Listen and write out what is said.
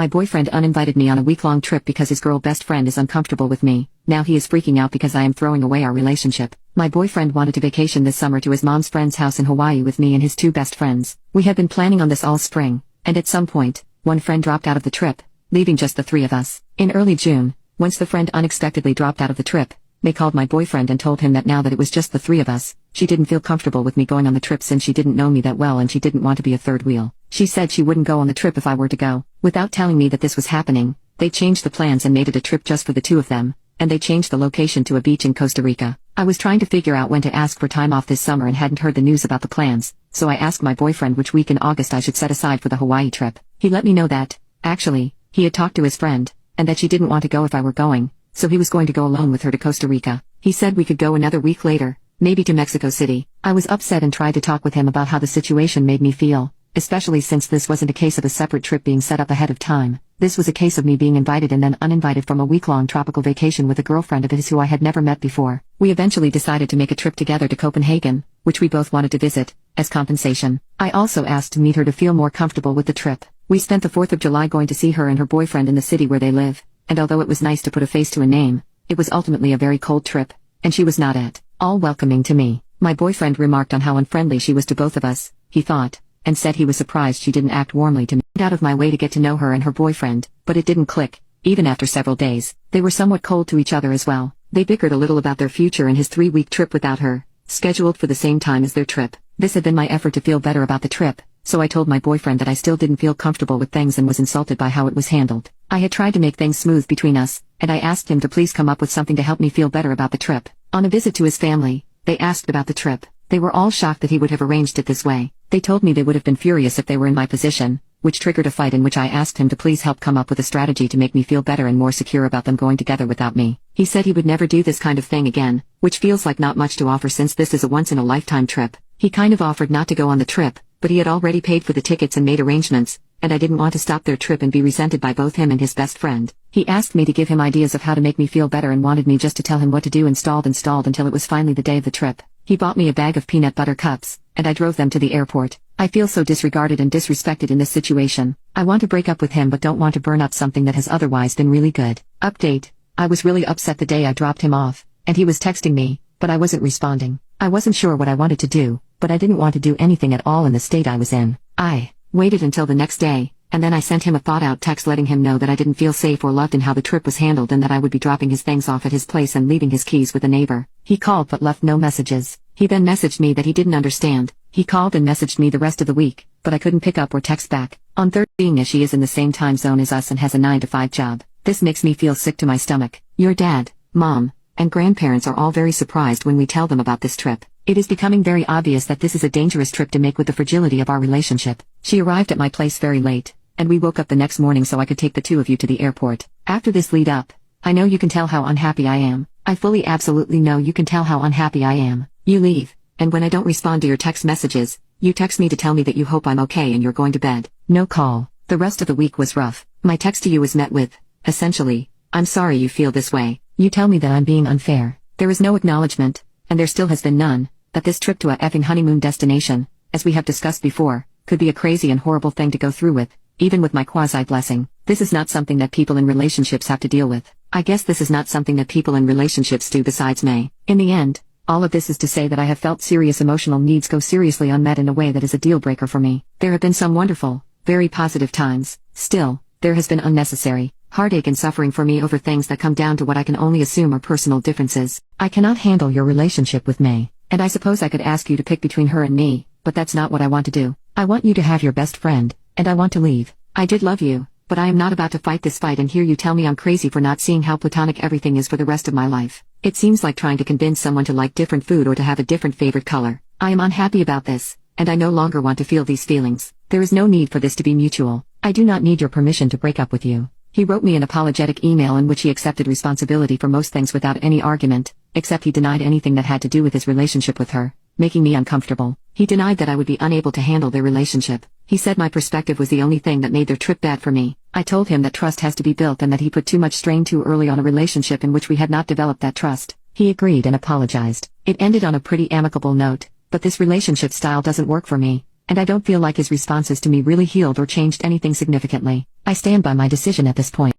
My boyfriend uninvited me on a week-long trip because his girl best friend is uncomfortable with me. Now he is freaking out because I am throwing away our relationship. My boyfriend wanted to vacation this summer to his mom's friend's house in Hawaii with me and his two best friends. We had been planning on this all spring, and at some point, one friend dropped out of the trip, leaving just the three of us. In early June, once the friend unexpectedly dropped out of the trip, May called my boyfriend and told him that now that it was just the three of us, she didn't feel comfortable with me going on the trip since she didn't know me that well and she didn't want to be a third wheel. She said she wouldn't go on the trip if I were to go. Without telling me that this was happening, they changed the plans and made it a trip just for the two of them, and they changed the location to a beach in Costa Rica. I was trying to figure out when to ask for time off this summer and hadn't heard the news about the plans, so I asked my boyfriend which week in August I should set aside for the Hawaii trip. He let me know that, actually, he had talked to his friend, and that she didn't want to go if I were going, so he was going to go alone with her to Costa Rica. He said we could go another week later, maybe to Mexico City. I was upset and tried to talk with him about how the situation made me feel, especially since this wasn't a case of a separate trip being set up ahead of time. This was a case of me being invited and then uninvited from a week-long tropical vacation with a girlfriend of his who I had never met before. We eventually decided to make a trip together to Copenhagen, which we both wanted to visit, as compensation. I also asked to meet her to feel more comfortable with the trip. We spent the 4th of July going to see her and her boyfriend in the city where they live, and although it was nice to put a face to a name, it was ultimately a very cold trip, and she was not at all welcoming to me. My boyfriend remarked on how unfriendly she was to both of us, he thought, and said he was surprised she didn't act warmly to me. I went out of my way to get to know her and her boyfriend, but it didn't click. Even after several days, they were somewhat cold to each other as well. They bickered a little about their future and his 3-week trip without her, scheduled for the same time as their trip. This had been my effort to feel better about the trip, so I told my boyfriend that I still didn't feel comfortable with things and was insulted by how it was handled. I had tried to make things smooth between us, and I asked him to please come up with something to help me feel better about the trip. On a visit to his family, they asked about the trip. They were all shocked that he would have arranged it this way. They told me they would have been furious if they were in my position, which triggered a fight in which I asked him to please help come up with a strategy to make me feel better and more secure about them going together without me. He said he would never do this kind of thing again, which feels like not much to offer since this is a once-in-a-lifetime trip. He kind of offered not to go on the trip, but he had already paid for the tickets and made arrangements, and I didn't want to stop their trip and be resented by both him and his best friend. He asked me to give him ideas of how to make me feel better and wanted me just to tell him what to do installed until it was finally the day of the trip. He bought me a bag of peanut butter cups, and I drove them to the airport. I feel so disregarded and disrespected in this situation. I want to break up with him but don't want to burn up something that has otherwise been really good. Update: I was really upset the day I dropped him off, and he was texting me, but I wasn't responding. I wasn't sure what I wanted to do, but I didn't want to do anything at all in the state I was in. I waited until the next day, and then I sent him a thought-out text letting him know that I didn't feel safe or loved in how the trip was handled and that I would be dropping his things off at his place and leaving his keys with a neighbor. He called but left no messages. He then messaged me that he didn't understand. He called and messaged me the rest of the week, but I couldn't pick up or text back. On Thursday, being as she is in the same time zone as us and has a 9-to-5 job, this makes me feel sick to my stomach. Your dad, mom, and grandparents are all very surprised when we tell them about this trip. It is becoming very obvious that this is a dangerous trip to make with the fragility of our relationship. She arrived at my place very late, and we woke up the next morning so I could take the two of you to the airport. After this lead up, I know you can tell how unhappy I am. I fully absolutely know you can tell how unhappy I am. You leave, and when I don't respond to your text messages, you text me to tell me that you hope I'm okay and you're going to bed. No call. The rest of the week was rough. My text to you was met with, essentially, I'm sorry you feel this way. You tell me that I'm being unfair. There is no acknowledgement, and there still has been none, that this trip to a effing honeymoon destination, as we have discussed before, could be a crazy and horrible thing to go through with, even with my quasi-blessing. This is not something that people in relationships have to deal with. I guess this is not something that people in relationships do besides May. In the end, all of this is to say that I have felt serious emotional needs go seriously unmet in a way that is a deal-breaker for me. There have been some wonderful, very positive times. Still, there has been unnecessary heartache and suffering for me over things that come down to what I can only assume are personal differences. I cannot handle your relationship with May, and I suppose I could ask you to pick between her and me, but that's not what I want to do. I want you to have your best friend, and I want to leave. I did love you, but I am not about to fight this fight and hear you tell me I'm crazy for not seeing how platonic everything is for the rest of my life. It seems like trying to convince someone to like different food or to have a different favorite color. I am unhappy about this, and I no longer want to feel these feelings. There is no need for this to be mutual. I do not need your permission to break up with you. He wrote me an apologetic email in which he accepted responsibility for most things without any argument, except he denied anything that had to do with his relationship with her, making me uncomfortable. He denied that I would be unable to handle their relationship. He said my perspective was the only thing that made their trip bad for me. I told him that trust has to be built and that he put too much strain too early on a relationship in which we had not developed that trust. He agreed and apologized. It ended on a pretty amicable note, but this relationship style doesn't work for me, and I don't feel like his responses to me really healed or changed anything significantly. I stand by my decision at this point.